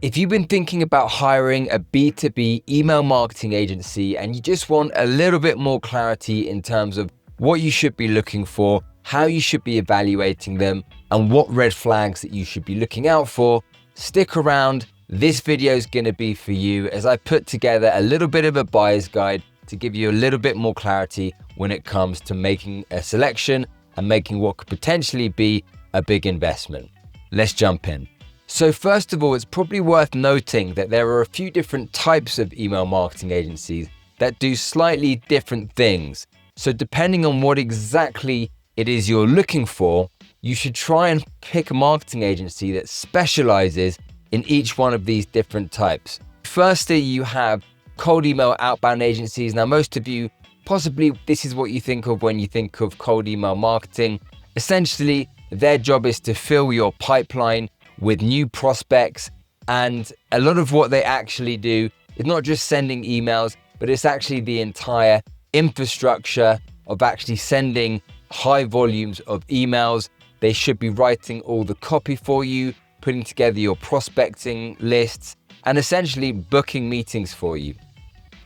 If you've been thinking about hiring a B2B email marketing agency and you just want a little bit more clarity in terms of what you should be looking for, how you should be evaluating them, and what red flags that you should be looking out for, stick around. This video is going to be for you as I put together a little bit of a buyer's guide to give you a little bit more clarity when it comes to making a selection and making what could potentially be a big investment. Let's jump in. So first of all, it's probably worth noting that there are a few different types of email marketing agencies that do slightly different things. So depending on what exactly it is you're looking for, you should try and pick a marketing agency that specializes in each one of these different types. Firstly, you have cold email outbound agencies. Now, most of you, possibly this is what you think of when you think of cold email marketing. Essentially, their job is to fill your pipeline with new prospects, and a lot of what they actually do is not just sending emails, but it's actually the entire infrastructure of actually sending high volumes of emails. They should be writing all the copy for you, putting together your prospecting lists, and essentially booking meetings for you.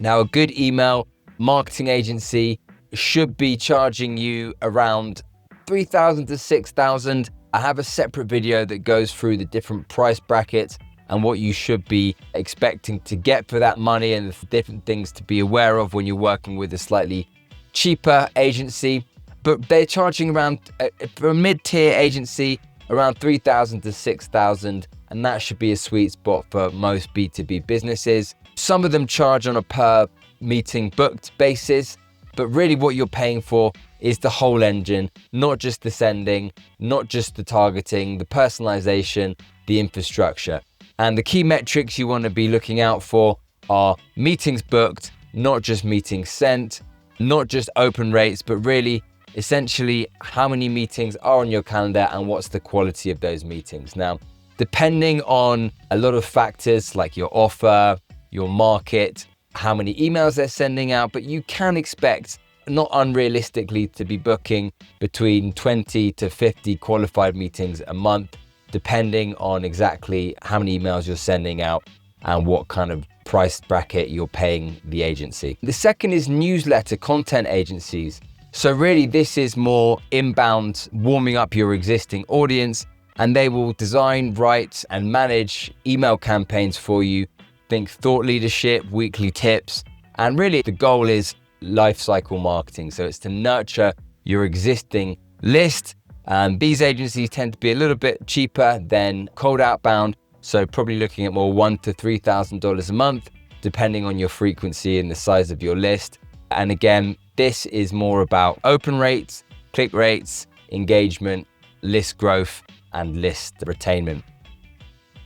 Now, a good email marketing agency should be charging you around $3,000 to $6,000. I have a separate video that goes through the different price brackets and what you should be expecting to get for that money and the different things to be aware of when you're working with a slightly cheaper agency. But they're charging around, for a mid-tier agency, around $3,000 to $6,000, and that should be a sweet spot for most B2B businesses. Some of them charge on a per meeting booked basis, but really what you're paying for is the whole engine, not just the sending, not just the targeting, the personalization, the infrastructure. And the key metrics you want to be looking out for are meetings booked, not just meetings sent, not just open rates, but really essentially how many meetings are on your calendar and what's the quality of those meetings. Now, depending on a lot of factors like your offer, your market, how many emails they're sending out, but you can expect, not unrealistically, to be booking between 20 to 50 qualified meetings a month, depending on exactly how many emails you're sending out and what kind of price bracket you're paying the agency. The second is newsletter content agencies. So really this is more inbound, warming up your existing audience, and they will design, write, and manage email campaigns for you. Think thought leadership, weekly tips, and really the goal is life cycle marketing. So it's to nurture your existing list. These agencies tend to be a little bit cheaper than cold outbound. So probably looking at more $1,000 to $3,000 a month, depending on your frequency and the size of your list. And again, this is more about open rates, click rates, engagement, list growth, and list retainment.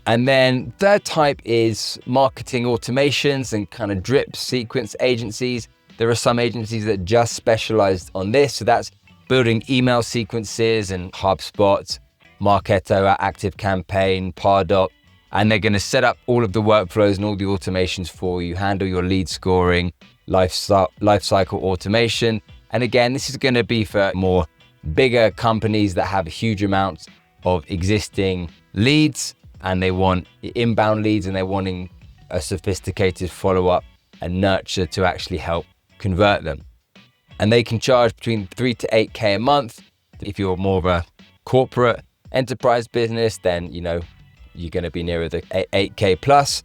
And then third type is marketing automations and kind of drip sequence agencies. There are some agencies that just specialize on this. So that's building email sequences and HubSpot, Marketo, ActiveCampaign, Pardot, and they're going to set up all of the workflows and all the automations for you, handle your lead scoring, life cycle automation. And again, this is going to be for more bigger companies that have huge amounts of existing leads, and they want inbound leads, and they're wanting a sophisticated follow-up and nurture to actually help convert them. And they can charge between 3 to 8K a month. If you're more of a corporate enterprise business, then you're going to be nearer the 8K plus.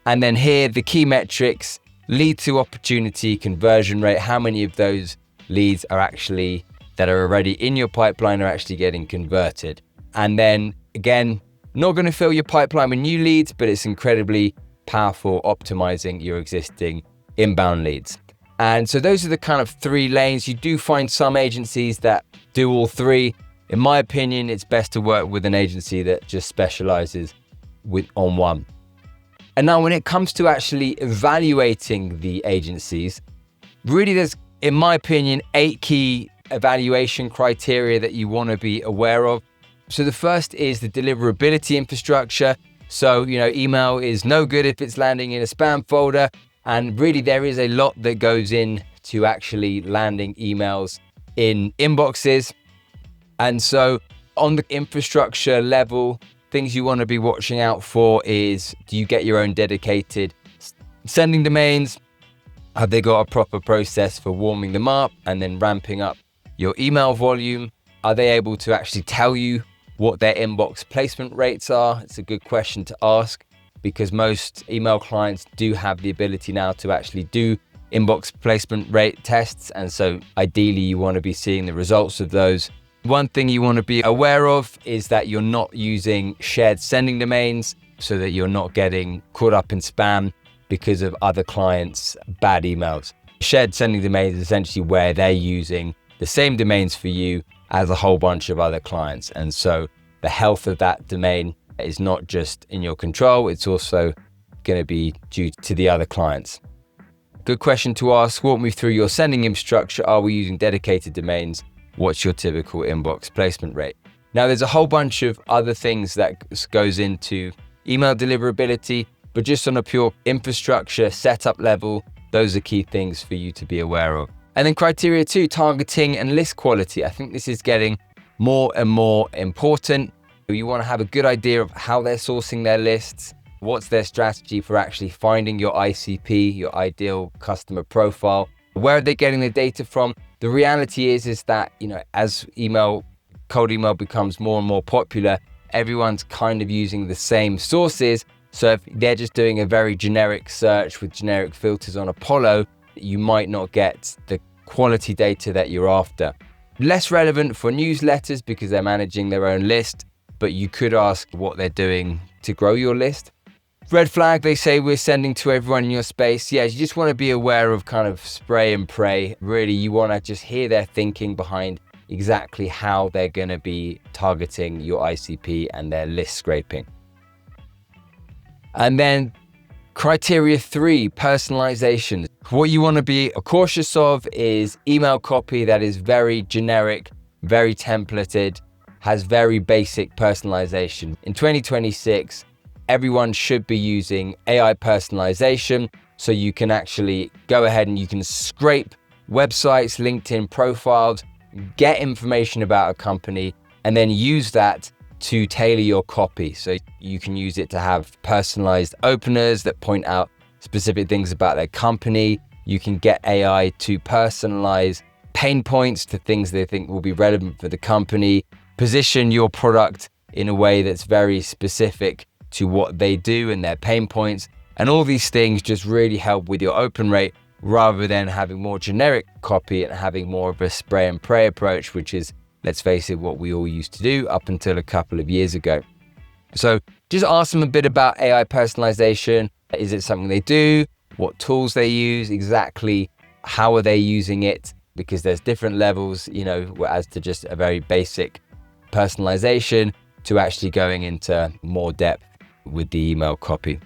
And then here, the key metrics: lead to opportunity, conversion rate, how many of those leads are actually that are already in your pipeline are actually getting converted. And then again, not going to fill your pipeline with new leads, but it's incredibly powerful optimizing your existing inbound leads. And so those are the kind of three lanes. You do find some agencies that do all three. In my opinion, it's best to work with an agency that just specializes on one. And now when it comes to actually evaluating the agencies, really there's, in my opinion, 8 key evaluation criteria that you want to be aware of. So the first is the deliverability infrastructure. So, email is no good if it's landing in a spam folder. And really there is a lot that goes in to actually landing emails in inboxes. And so on the infrastructure level, things you want to be watching out for is, do you get your own dedicated sending domains? Have they got a proper process for warming them up and then ramping up your email volume? Are they able to actually tell you what their inbox placement rates are? It's a good question to ask, because most email clients do have the ability now to actually do inbox placement rate tests. And so ideally you want to be seeing the results of those. One thing you want to be aware of is that you're not using shared sending domains, so that you're not getting caught up in spam because of other clients' bad emails. Shared sending domains is essentially where they're using the same domains for you as a whole bunch of other clients. And so the health of that domain is not just in your control, it's also going to be due to the other clients. Good question to ask. Walk me through your sending infrastructure. Are we using dedicated domains? What's your typical inbox placement rate? Now, there's a whole bunch of other things that goes into email deliverability, but just on a pure infrastructure setup level, those are key things for you to be aware of. And then criteria 2, targeting and list quality. I think this is getting more and more important. You want to have a good idea of how they're sourcing their lists, what's their strategy for actually finding your ICP, your ideal customer profile. Where are they getting the data from? The reality is that, as cold email becomes more and more popular, everyone's kind of using the same sources. So if they're just doing a very generic search with generic filters on Apollo, you might not get the quality data that you're after. Less relevant for newsletters because they're managing their own list, but you could ask what they're doing to grow your list. Red flag, they say we're sending to everyone in your space. Yeah, you just want to be aware of kind of spray and pray. Really, you want to just hear their thinking behind exactly how they're going to be targeting your ICP and their list scraping. And then criteria 3, personalization. What you want to be cautious of is email copy that is very generic, very templated, has very basic personalization. In 2026, everyone should be using AI personalization, so you can actually go ahead and you can scrape websites, LinkedIn profiles, get information about a company, and then use that to tailor your copy. So you can use it to have personalized openers that point out specific things about their company. You can get AI to personalize pain points to things they think will be relevant for the company. Position your product in a way that's very specific to what they do and their pain points. And all these things just really help with your open rate, rather than having more generic copy and having more of a spray and pray approach, which is, let's face it, what we all used to do up until a couple of years ago. So just ask them a bit about AI personalization. Is it something they do? What tools they use? Exactly how are they using it? Because there's different levels, as to just a very basic personalization to actually going into more depth with the email copy.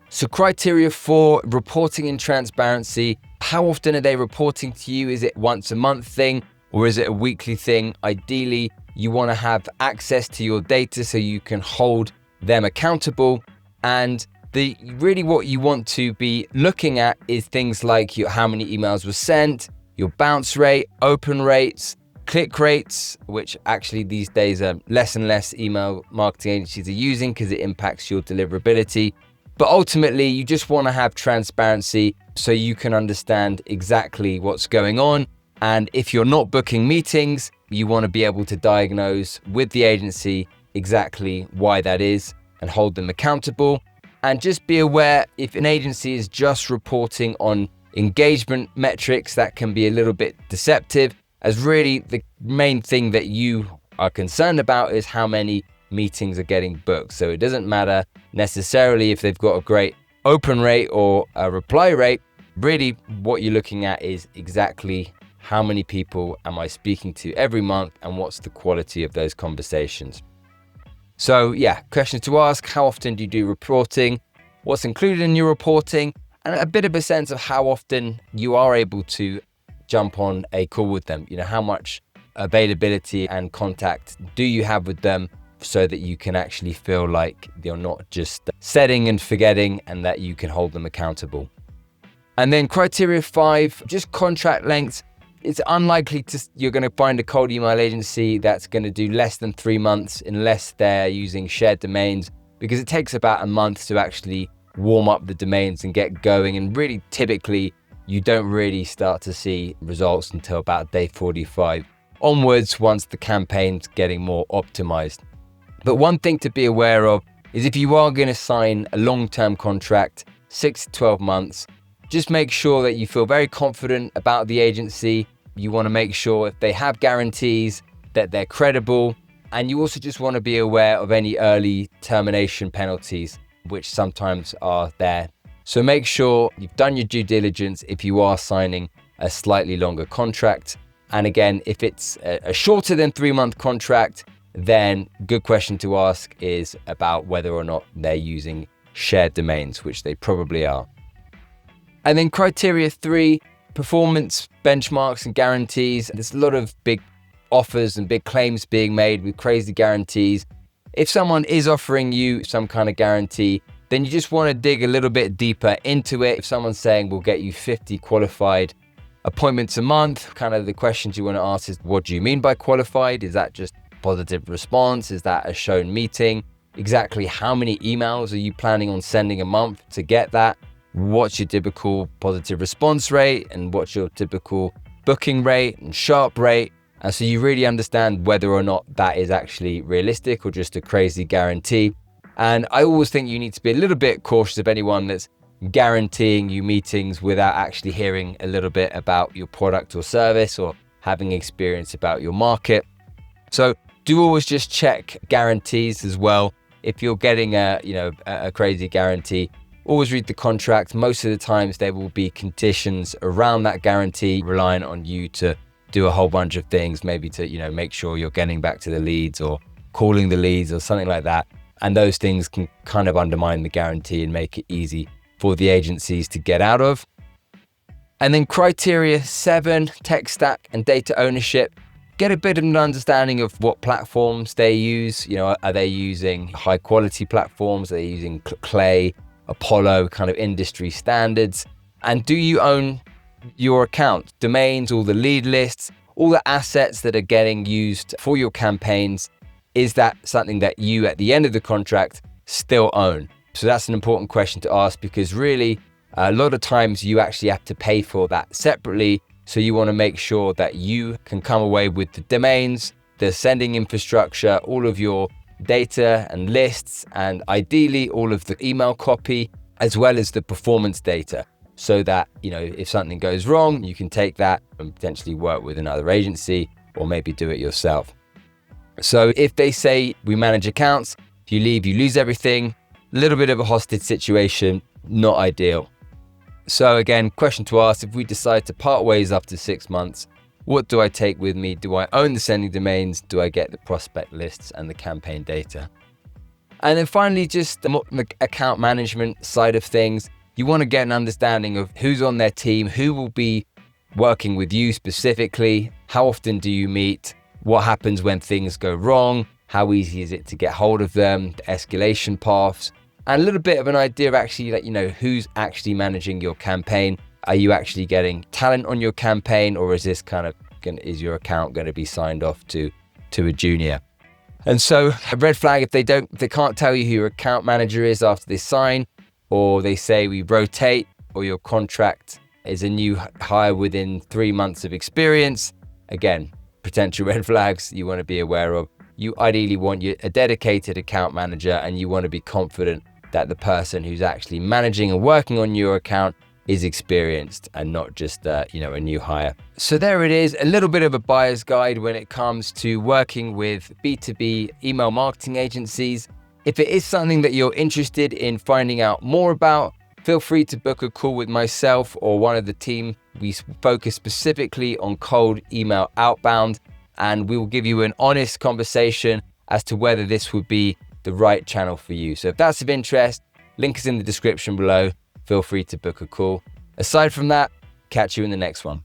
So criteria 4, reporting and transparency. How often are they reporting to you? Is it once a month thing or is it a weekly thing? Ideally, you want to have access to your data so you can hold them accountable. And really what you want to be looking at is things like how many emails were sent, your bounce rate, open rates, click rates, which actually these days are less and less email marketing agencies are using because it impacts your deliverability. But ultimately, you just want to have transparency so you can understand exactly what's going on. And if you're not booking meetings, you want to be able to diagnose with the agency exactly why that is and hold them accountable. And just be aware, if an agency is just reporting on engagement metrics, that can be a little bit deceptive, as really the main thing that you are concerned about is how many meetings are getting booked. So it doesn't matter necessarily if they've got a great open rate or a reply rate. Really what you're looking at is exactly how many people am I speaking to every month and what's the quality of those conversations. So yeah, questions to ask: how often do you do reporting? What's included in your reporting? And a bit of a sense of how often you are able to jump on a call with them. How much availability and contact do you have with them so that you can actually feel like you're not just setting and forgetting and that you can hold them accountable. And then criteria 5, just contract lengths. It's unlikely you're going to find a cold email agency that's going to do less than 3 months unless they're using shared domains, because it takes about a month to actually warm up the domains and get going. And really, typically, you don't really start to see results until about day 45 onwards, once the campaign's getting more optimized. But one thing to be aware of is if you are going to sign a long-term contract, 6 to 12 months, just make sure that you feel very confident about the agency. You want to make sure if they have guarantees that they're credible. And you also just want to be aware of any early termination penalties, which sometimes are there. So make sure you've done your due diligence if you are signing a slightly longer contract. And again, if it's a shorter than 3-month contract, then good question to ask is about whether or not they're using shared domains, which they probably are. And then criteria 3, performance benchmarks and guarantees. There's a lot of big offers and big claims being made with crazy guarantees. If someone is offering you some kind of guarantee, then you just want to dig a little bit deeper into it. If someone's saying we'll get you 50 qualified appointments a month, kind of the questions you want to ask is, what do you mean by qualified? Is that just positive response? Is that a shown meeting? Exactly how many emails are you planning on sending a month to get that? What's your typical positive response rate, and what's your typical booking rate and sharp rate? And so you really understand whether or not that is actually realistic or just a crazy guarantee. And I always think you need to be a little bit cautious of anyone that's guaranteeing you meetings without actually hearing a little bit about your product or service or having experience about your market. So do always just check guarantees as well. If you're getting a crazy guarantee, always read the contract. Most of the times there will be conditions around that guarantee relying on you to do a whole bunch of things, maybe to, make sure you're getting back to the leads or calling the leads or something like that. And those things can kind of undermine the guarantee and make it easy for the agencies to get out of. And then criteria 7, tech stack and data ownership. Get a bit of an understanding of what platforms they use. Are they using high quality platforms? Are they using Clay, Apollo, kind of industry standards? And do you own your account, domains, all the lead lists, all the assets that are getting used for your campaigns? Is that something that you, at the end of the contract, still own? So that's an important question to ask, because really, a lot of times you actually have to pay for that separately. So you want to make sure that you can come away with the domains, the sending infrastructure, all of your data and lists, and ideally all of the email copy, as well as the performance data. So that, if something goes wrong, you can take that and potentially work with another agency or maybe do it yourself. So if they say we manage accounts, if you leave, you lose everything, a little bit of a hostage situation, not ideal. So again, question to ask, if we decide to part ways after 6 months, what do I take with me? Do I own the sending domains? Do I get the prospect lists and the campaign data? And then finally, just the account management side of things. You want to get an understanding of who's on their team, who will be working with you specifically, how often do you meet, what happens when things go wrong, how easy is it to get hold of them, the escalation paths, and a little bit of an idea of actually who's actually managing your campaign. Are you actually getting talent on your campaign, or is this is your account going to be signed off to a junior? And so a red flag if they can't tell you who your account manager is after they sign, or they say we rotate, or your contract is a new hire within 3 months of experience. Again, potential red flags you want to be aware of. You ideally want a dedicated account manager, and you want to be confident that the person who's actually managing and working on your account is experienced and not just a new hire. So there it is, a little bit of a buyer's guide when it comes to working with B2B email marketing agencies. If it is something that you're interested in finding out more about, feel free to book a call with myself or one of the team. We focus specifically on cold email outbound, and we will give you an honest conversation as to whether this would be the right channel for you. So if that's of interest, link is in the description below. Feel free to book a call. Aside from that, catch you in the next one.